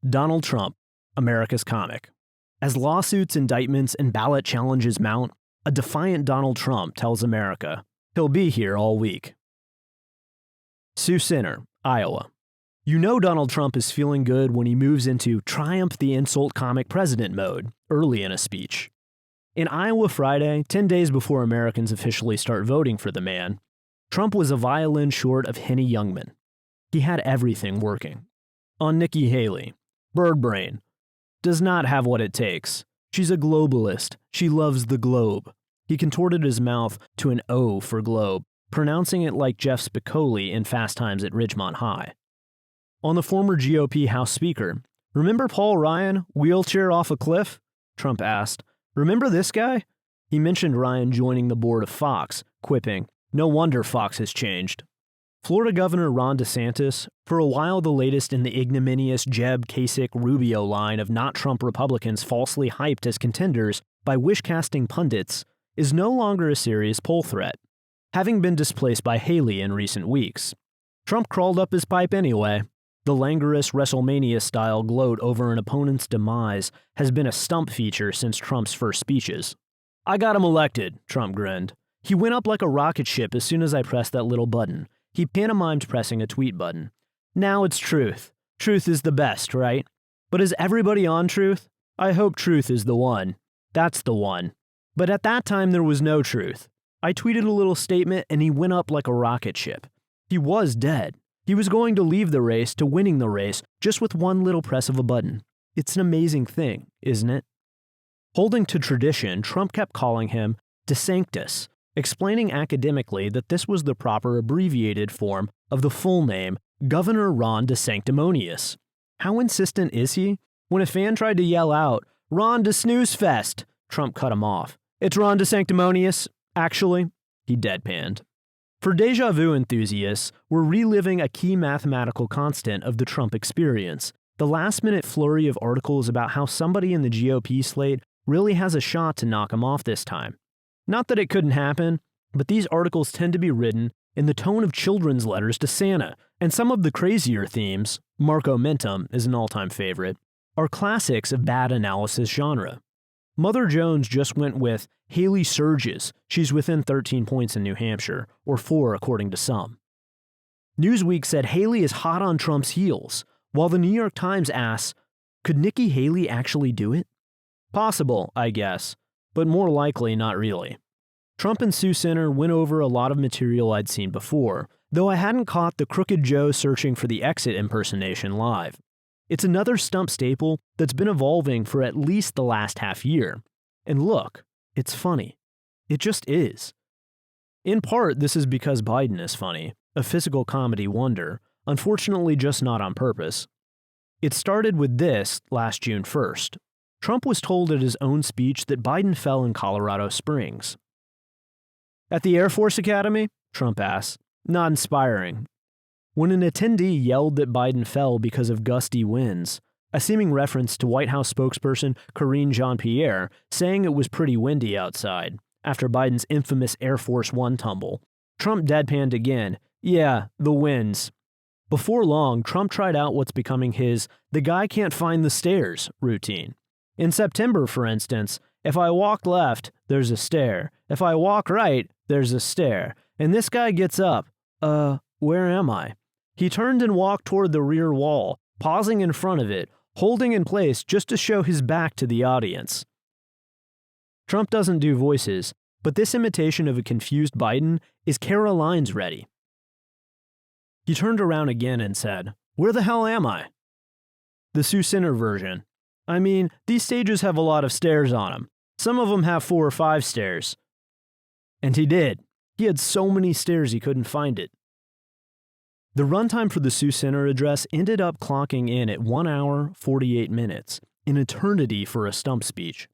Donald Trump, America's comic. As lawsuits, indictments, and ballot challenges mount, a defiant Donald Trump tells America he'll be here all week. Sioux Center, Iowa. You know Donald Trump is feeling good when he moves into triumph the insult comic president mode early in a speech. In Iowa Friday, 10 days before Americans officially start voting for the man, Trump was a violin short of Henny Youngman. He had everything working. On Nikki Haley, bird brain, does not have what it takes. She's a globalist. She loves the globe. He contorted his mouth to an O for globe, pronouncing it like Jeff Spicoli in Fast Times at Ridgemont High. On the former GOP House Speaker, remember Paul Ryan, wheelchair off a cliff? Trump asked. Remember this guy? He mentioned Ryan joining the board of Fox, quipping, no wonder Fox has changed. Florida Governor Ron DeSantis, for a while the latest in the ignominious Jeb, Kasich, Rubio line of not Trump Republicans falsely hyped as contenders by wish-casting pundits, is no longer a serious poll threat, having been displaced by Haley in recent weeks. Trump crawled up his pipe anyway. The languorous WrestleMania-style gloat over an opponent's demise has been a stump feature since Trump's first speeches. I got him elected, Trump grinned. He went up like a rocket ship as soon as I pressed that little button. He pantomimed pressing a tweet button. Now it's truth. Truth is the best, right? But is everybody on truth? I hope truth is the one. That's the one. But at that time there was no truth. I tweeted a little statement and he went up like a rocket ship. He was dead. He was going to leave the race to winning the race just with one little press of a button. It's an amazing thing, isn't it? Holding to tradition, Trump kept calling him DeSantis, explaining academically that this was the proper abbreviated form of the full name, Governor Ron DeSanctimonious. How insistent is he? When a fan tried to yell out, Ron DeSnoozefest, Trump cut him off. It's Ron DeSanctimonious, actually, he deadpanned. For déjà vu enthusiasts, we're reliving a key mathematical constant of the Trump experience, the last-minute flurry of articles about how somebody in the GOP slate really has a shot to knock him off this time. Not that it couldn't happen, but these articles tend to be written in the tone of children's letters to Santa, and some of the crazier themes, Marco Mentum is an all-time favorite, are classics of bad analysis genre. Mother Jones just went with Haley surges. She's within 13 points in New Hampshire, or 4 according to some. Newsweek said Haley is hot on Trump's heels, while the New York Times asks, could Nikki Haley actually do it? Possible, I guess, but more likely not really. Trump and Sioux Center went over a lot of material I'd seen before, though I hadn't caught the Crooked Joe searching for the exit impersonation live. It's another stump staple that's been evolving for at least the last half year. And look, it's funny. It just is. In part, this is because Biden is funny, a physical comedy wonder, unfortunately just not on purpose. It started with this last June 1st. Trump was told at his own speech that Biden fell in Colorado Springs. At the Air Force Academy? Trump asked. Not inspiring. When an attendee yelled that Biden fell because of gusty winds, a seeming reference to White House spokesperson Karine Jean-Pierre saying it was pretty windy outside after Biden's infamous Air Force One tumble, Trump deadpanned again, yeah, the winds. Before long, Trump tried out what's becoming his "the guy can't find the stairs" routine. In September, for instance, if I walk left, there's a stair. If I walk right, there's a stair. And this guy gets up. Where am I? He turned and walked toward the rear wall, pausing in front of it, holding in place just to show his back to the audience. Trump doesn't do voices, but this imitation of a confused Biden is Caroline's ready. He turned around again and said, "Where the hell am I?" The Sioux Center version. I mean, these stages have a lot of stairs on them. Some of them have 4 or 5 stairs. And he did. He had so many stairs he couldn't find it. The runtime for the Sioux Center address ended up clocking in at 1 hour, 48 minutes, an eternity for a stump speech.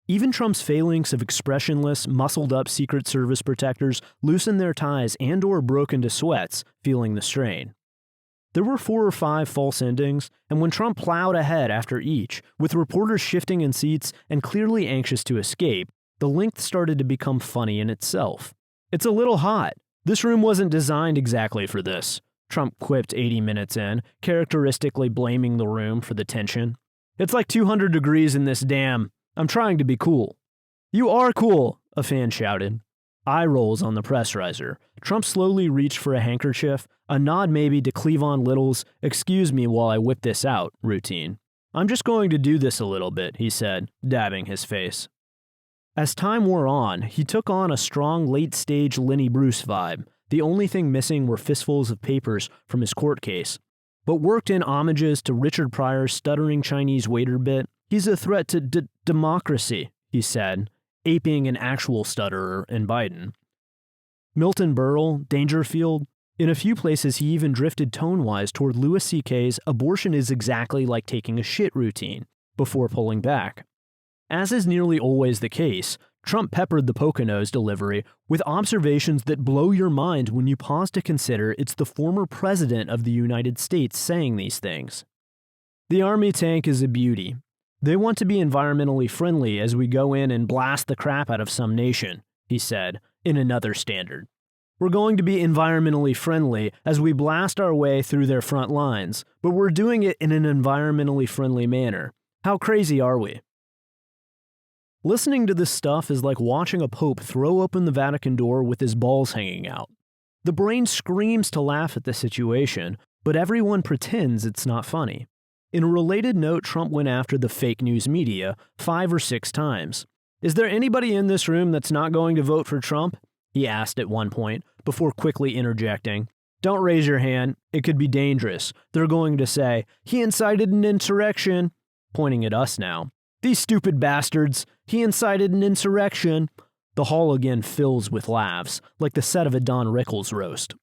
Even Trump's phalanx of expressionless, muscled-up Secret Service protectors loosened their ties and/or broke into sweats, feeling the strain. There were 4 or 5 false endings, and when Trump plowed ahead after each, with reporters shifting in seats and clearly anxious to escape, the length started to become funny in itself. It's a little hot. This room wasn't designed exactly for this. Trump quipped 80 minutes in, characteristically blaming the room for the tension. "It's like 200 degrees in this dam. I'm trying to be cool." "You are cool," a fan shouted. Eye rolls on the press riser. Trump slowly reached for a handkerchief, a nod maybe to Cleavon Little's "excuse me while I whip this out" routine. "I'm just going to do this a little bit," he said, dabbing his face. As time wore on, he took on a strong late-stage Lenny Bruce vibe. The only thing missing were fistfuls of papers from his court case, but worked in homages to Richard Pryor's stuttering Chinese waiter bit. "He's a threat to democracy," he said, aping an actual stutterer in Biden. Milton Berle, Dangerfield. In a few places, he even drifted tone-wise toward Louis C.K.'s "abortion is exactly like taking a shit" routine, before pulling back. As is nearly always the case, Trump peppered the Poconos delivery with observations that blow your mind when you pause to consider it's the former president of the United States saying these things. "The Army tank is a beauty. They want to be environmentally friendly as we go in and blast the crap out of some nation," he said, in another standard. "We're going to be environmentally friendly as we blast our way through their front lines, but we're doing it in an environmentally friendly manner. How crazy are we?" Listening to this stuff is like watching a pope throw open the Vatican door with his balls hanging out. The brain screams to laugh at the situation, but everyone pretends it's not funny. In a related note, Trump went after the fake news media 5 or 6 times. "Is there anybody in this room that's not going to vote for Trump?" he asked at one point, before quickly interjecting, "Don't raise your hand. It could be dangerous. They're going to say, 'He incited an insurrection,'" pointing at us now. "These stupid bastards. He incited an insurrection." The hall again fills with laughs, like the set of a Don Rickles roast.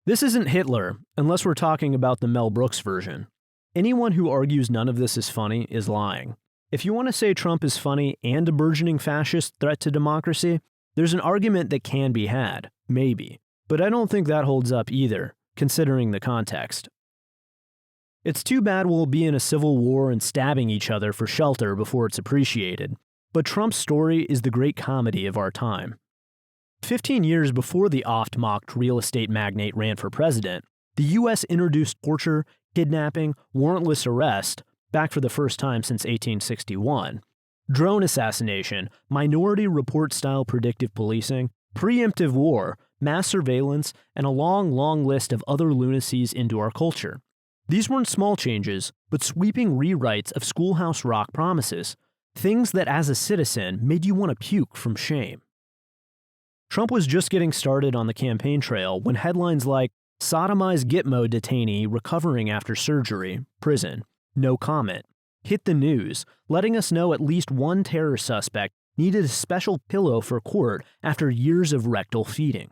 This isn't Hitler, unless we're talking about the Mel Brooks version. Anyone who argues none of this is funny is lying. If you want to say Trump is funny and a burgeoning fascist threat to democracy, there's an argument that can be had, maybe. But I don't think that holds up either, considering the context. It's too bad we'll be in a civil war and stabbing each other for shelter before it's appreciated. But Trump's story is the great comedy of our time. 15 years before the oft-mocked real estate magnate ran for president, the U.S. introduced torture, kidnapping, warrantless arrest, back for the first time since 1861, drone assassination, minority report-style predictive policing, preemptive war, mass surveillance, and a long, long list of other lunacies into our culture. These weren't small changes, but sweeping rewrites of Schoolhouse Rock promises, things that as a citizen made you want to puke from shame. Trump was just getting started on the campaign trail when headlines like "Sodomized Gitmo detainee recovering after surgery, prison, no comment" hit the news, letting us know at least one terror suspect needed a special pillow for court after years of rectal feeding.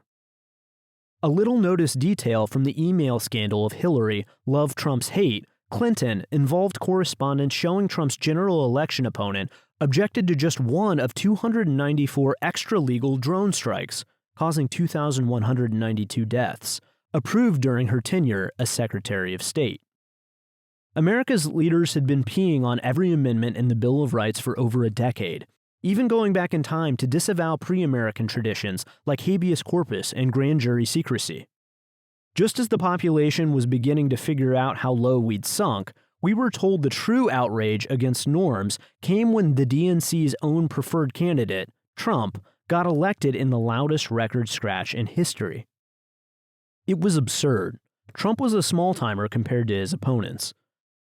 A little noticed detail from the email scandal of Hillary, Love Trump's Hate, Clinton involved correspondence showing Trump's general election opponent objected to just one of 294 extra-legal drone strikes, causing 2,192 deaths, approved during her tenure as Secretary of State. America's leaders had been peeing on every amendment in the Bill of Rights for over a decade, even going back in time to disavow pre-American traditions like habeas corpus and grand jury secrecy. Just as the population was beginning to figure out how low we'd sunk, we were told the true outrage against norms came when the DNC's own preferred candidate, Trump, got elected in the loudest record scratch in history. It was absurd. Trump was a small-timer compared to his opponents.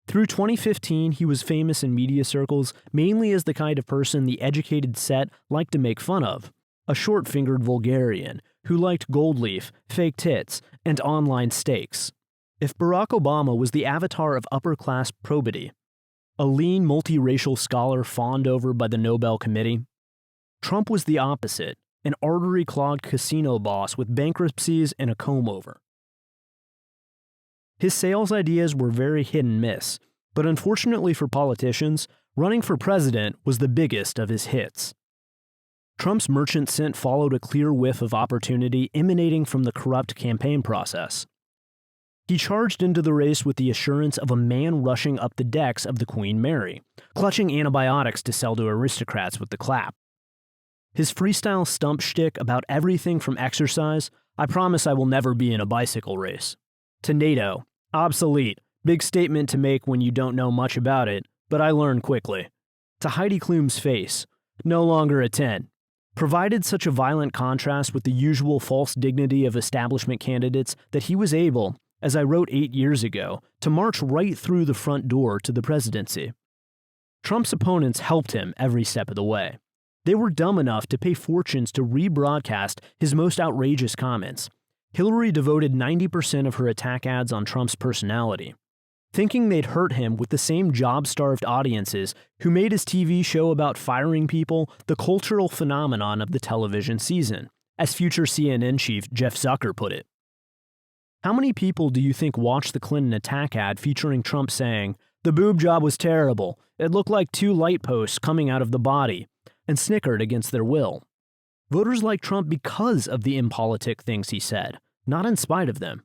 Through 2015, he was famous in media circles mainly as the kind of person the educated set liked to make fun of, a short-fingered vulgarian who liked gold leaf, fake tits, and online steaks. If Barack Obama was the avatar of upper-class probity, a lean, multiracial scholar fawned over by the Nobel Committee, Trump was the opposite, an artery-clogged casino boss with bankruptcies and a comb-over. His sales ideas were very hit and miss, but unfortunately for politicians, running for president was the biggest of his hits. Trump's merchant scent followed a clear whiff of opportunity emanating from the corrupt campaign process. He charged into the race with the assurance of a man rushing up the decks of the Queen Mary, clutching antibiotics to sell to aristocrats with the clap. His freestyle stump shtick about everything from exercise, I promise I will never be in a bicycle race. To NATO, obsolete, big statement to make when you don't know much about it, but I learned quickly. To Heidi Klum's face, no longer a 10. Provided such a violent contrast with the usual false dignity of establishment candidates that he was able, as I wrote 8 years ago, to march right through the front door to the presidency. Trump's opponents helped him every step of the way. They were dumb enough to pay fortunes to rebroadcast his most outrageous comments. Hillary devoted 90% of her attack ads on Trump's personality, thinking they'd hurt him with the same job-starved audiences who made his TV show about firing people the cultural phenomenon of the television season, as future CNN chief Jeff Zucker put it. How many people do you think watched the Clinton attack ad featuring Trump saying, "The boob job was terrible, it looked like 2 light posts coming out of the body," and snickered against their will? Voters like Trump because of the impolitic things he said, not in spite of them.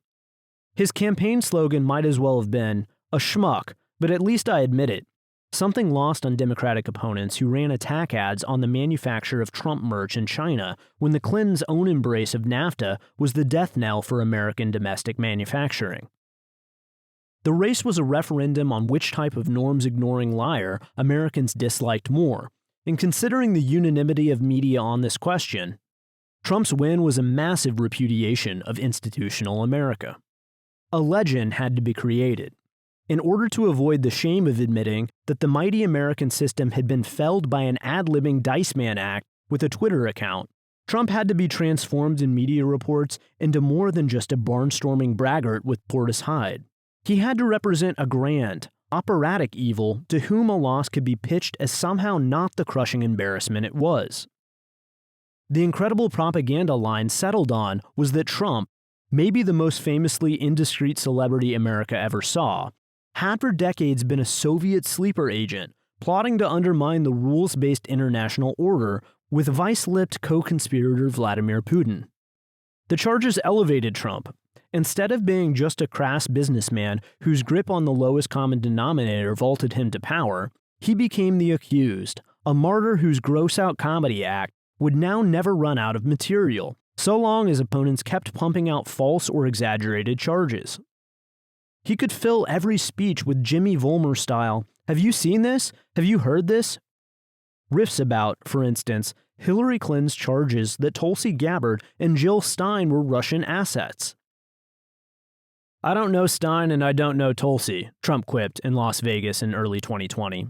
His campaign slogan might as well have been, "A schmuck, but at least I admit it," something lost on Democratic opponents who ran attack ads on the manufacture of Trump merch in China when the Clintons' own embrace of NAFTA was the death knell for American domestic manufacturing. The race was a referendum on which type of norms-ignoring liar Americans disliked more, and considering the unanimity of media on this question, Trump's win was a massive repudiation of institutional America. A legend had to be created. In order to avoid the shame of admitting that the mighty American system had been felled by an ad-libbing Dice Man act with a Twitter account, Trump had to be transformed in media reports into more than just a barnstorming braggart with Portis Hyde. He had to represent a grand, operatic evil to whom a loss could be pitched as somehow not the crushing embarrassment it was. The incredible propaganda line settled on was that Trump, maybe the most famously indiscreet celebrity America ever saw, had for decades been a Soviet sleeper agent, plotting to undermine the rules-based international order with vice-lipped co-conspirator Vladimir Putin. The charges elevated Trump. Instead of being just a crass businessman whose grip on the lowest common denominator vaulted him to power, he became the accused, a martyr whose gross-out comedy act would now never run out of material, so long as opponents kept pumping out false or exaggerated charges. He could fill every speech with Jimmy Vollmer style, "Have you seen this? Have you heard this?" Riffs about, for instance, Hillary Clinton's charges that Tulsi Gabbard and Jill Stein were Russian assets. "I don't know Stein and I don't know Tulsi," Trump quipped in Las Vegas in early 2020.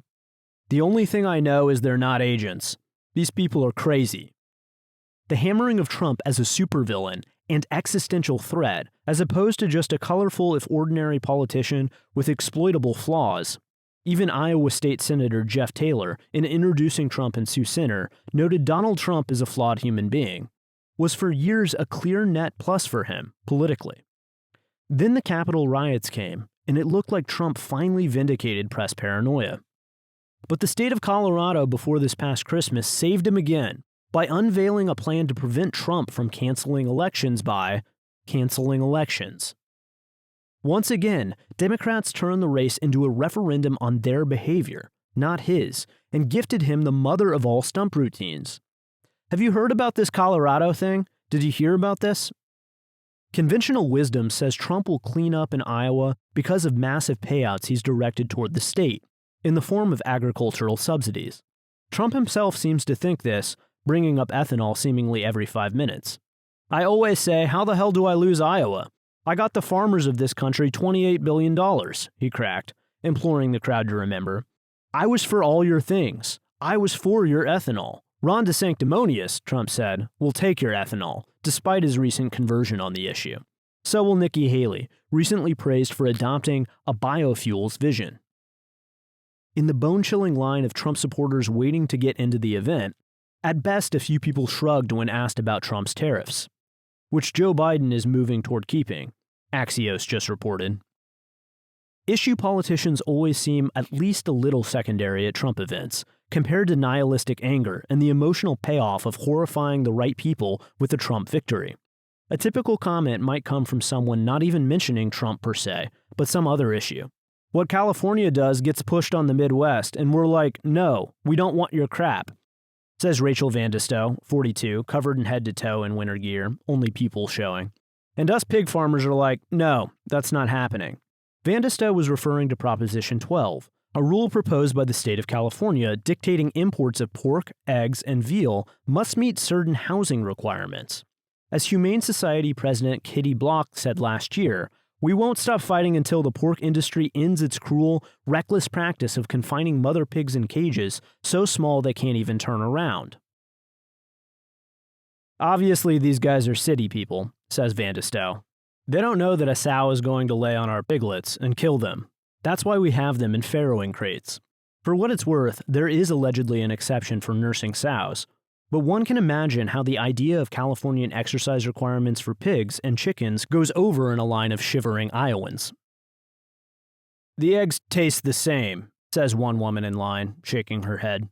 "The only thing I know is they're not agents. These people are crazy." The hammering of Trump as a supervillain and existential threat, as opposed to just a colorful if ordinary politician with exploitable flaws. Even Iowa State Senator Jeff Taylor, in introducing Trump and Sioux Center, noted Donald Trump is a flawed human being, was for years a clear net plus for him, politically. Then the Capitol riots came, and it looked like Trump finally vindicated press paranoia. But the state of Colorado before this past Christmas saved him again by unveiling a plan to prevent Trump from canceling elections by canceling elections. Once again, Democrats turned the race into a referendum on their behavior, not his, and gifted him the mother of all stump routines. Have you heard about this Colorado thing? Did you hear about this? Conventional wisdom says Trump will clean up in Iowa because of massive payouts he's directed toward the state, in the form of agricultural subsidies. Trump himself seems to think this, bringing up ethanol seemingly every 5 minutes. "I always say, how the hell do I lose Iowa? I got the farmers of this country $28 billion, he cracked, imploring the crowd to remember. "I was for all your things. I was for your ethanol. Ron DeSantis," Trump said, "will take your ethanol, despite his recent conversion on the issue. So will Nikki Haley, recently praised for adopting a biofuels vision." In the bone-chilling line of Trump supporters waiting to get into the event, at best a few people shrugged when asked about Trump's tariffs, which Joe Biden is moving toward keeping, Axios just reported. Issue politicians always seem at least a little secondary at Trump events, compared to nihilistic anger and the emotional payoff of horrifying the right people with a Trump victory. A typical comment might come from someone not even mentioning Trump per se, but some other issue. "What California does gets pushed on the Midwest, and we're like, no, we don't want your crap." says Rachel Vandestoe, 42, covered in head to toe in winter gear, only people showing. And us pig farmers are like, no, that's not happening. Vandestoe was referring to Proposition 12, a rule proposed by the state of California dictating imports of pork, eggs, and veal must meet certain housing requirements. As Humane Society President Kitty Block said last year, "We won't stop fighting until the pork industry ends its cruel, reckless practice of confining mother pigs in cages so small they can't even turn around." Obviously, these guys are city people, says Vandestoe. They don't know that a sow is going to lay on our piglets and kill them. That's why we have them in farrowing crates. For what it's worth, there is allegedly an exception for nursing sows, but one can imagine how the idea of Californian exercise requirements for pigs and chickens goes over in a line of shivering Iowans. The eggs taste the same, says one woman in line, shaking her head.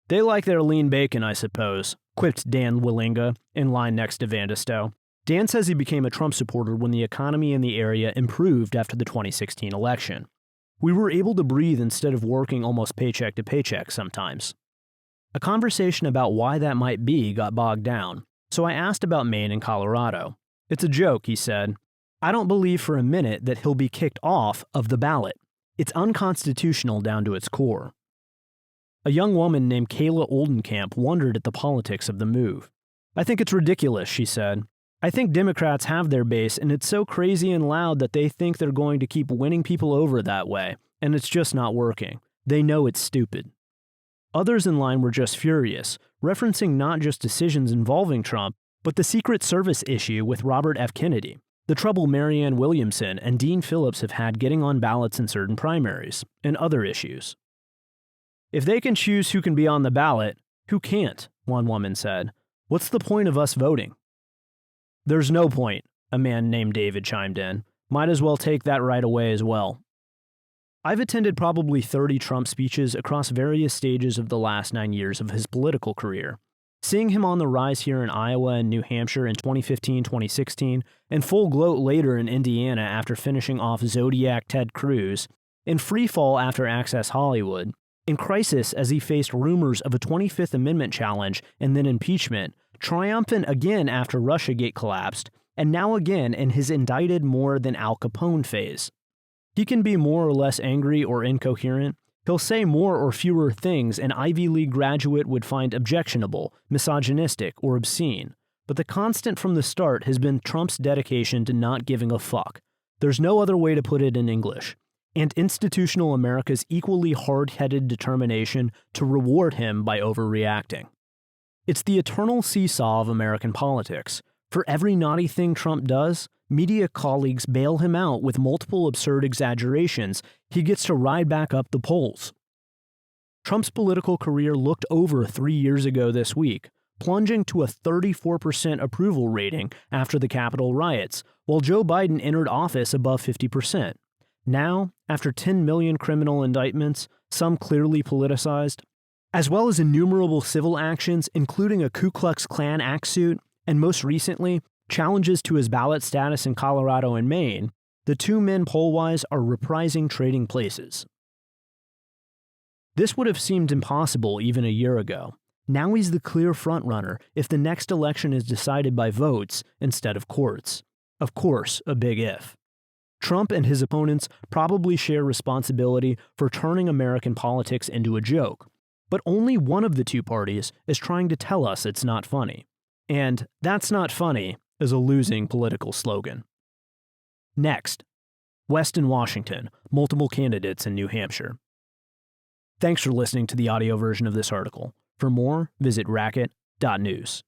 They like their lean bacon, I suppose, quipped Dan Willinga, in line next to Vandestoe. Dan says he became a Trump supporter when the economy in the area improved after the 2016 election. We were able to breathe instead of working almost paycheck to paycheck sometimes. A conversation about why that might be got bogged down, so I asked about Maine and Colorado. It's a joke, he said. I don't believe for a minute that he'll be kicked off of the ballot. It's unconstitutional down to its core. A young woman named Kayla Oldenkamp wondered at the politics of the move. I think it's ridiculous, she said. I think Democrats have their base, and it's so crazy and loud that they think they're going to keep winning people over that way, and it's just not working. They know it's stupid. Others in line were just furious, referencing not just decisions involving Trump, but the Secret Service issue with Robert F. Kennedy, the trouble Marianne Williamson and Dean Phillips have had getting on ballots in certain primaries, and other issues. If they can choose who can be on the ballot, who can't, one woman said. What's the point of us voting? There's no point, a man named David chimed in. Might as well take that right away as well. I've attended probably 30 Trump speeches across various stages of the last 9 years of his political career. Seeing him on the rise here in Iowa and New Hampshire in 2015, 2016, and full gloat later in Indiana after finishing off Zodiac Ted Cruz, in free fall after Access Hollywood, in crisis as he faced rumors of a 25th Amendment challenge and then impeachment, triumphant again after Russiagate collapsed, and now again in his indicted more than Al Capone phase. He can be more or less angry or incoherent. He'll say more or fewer things an Ivy League graduate would find objectionable, misogynistic, or obscene. But the constant from the start has been Trump's dedication to not giving a fuck. There's no other way to put it in English. And institutional America's equally hard-headed determination to reward him by overreacting. It's the eternal seesaw of American politics. For every naughty thing Trump does, media colleagues bail him out with multiple absurd exaggerations. He gets to ride back up the polls. Trump's political career looked over 3 years ago this week, plunging to a 34% approval rating after the Capitol riots, while Joe Biden entered office above 50%. Now, after 10 million criminal indictments, some clearly politicized, as well as innumerable civil actions, including a Ku Klux Klan axe suit, and most recently, challenges to his ballot status in Colorado and Maine, the two men poll-wise are reprising trading places. This would have seemed impossible even a year ago. Now he's the clear frontrunner if the next election is decided by votes instead of courts. Of course, a big if. Trump and his opponents probably share responsibility for turning American politics into a joke, but only one of the two parties is trying to tell us it's not funny. And "that's not funny" is a losing political slogan. Next, Weston, Washington, multiple candidates in New Hampshire. Thanks for listening to the audio version of this article. For more, visit racket.news.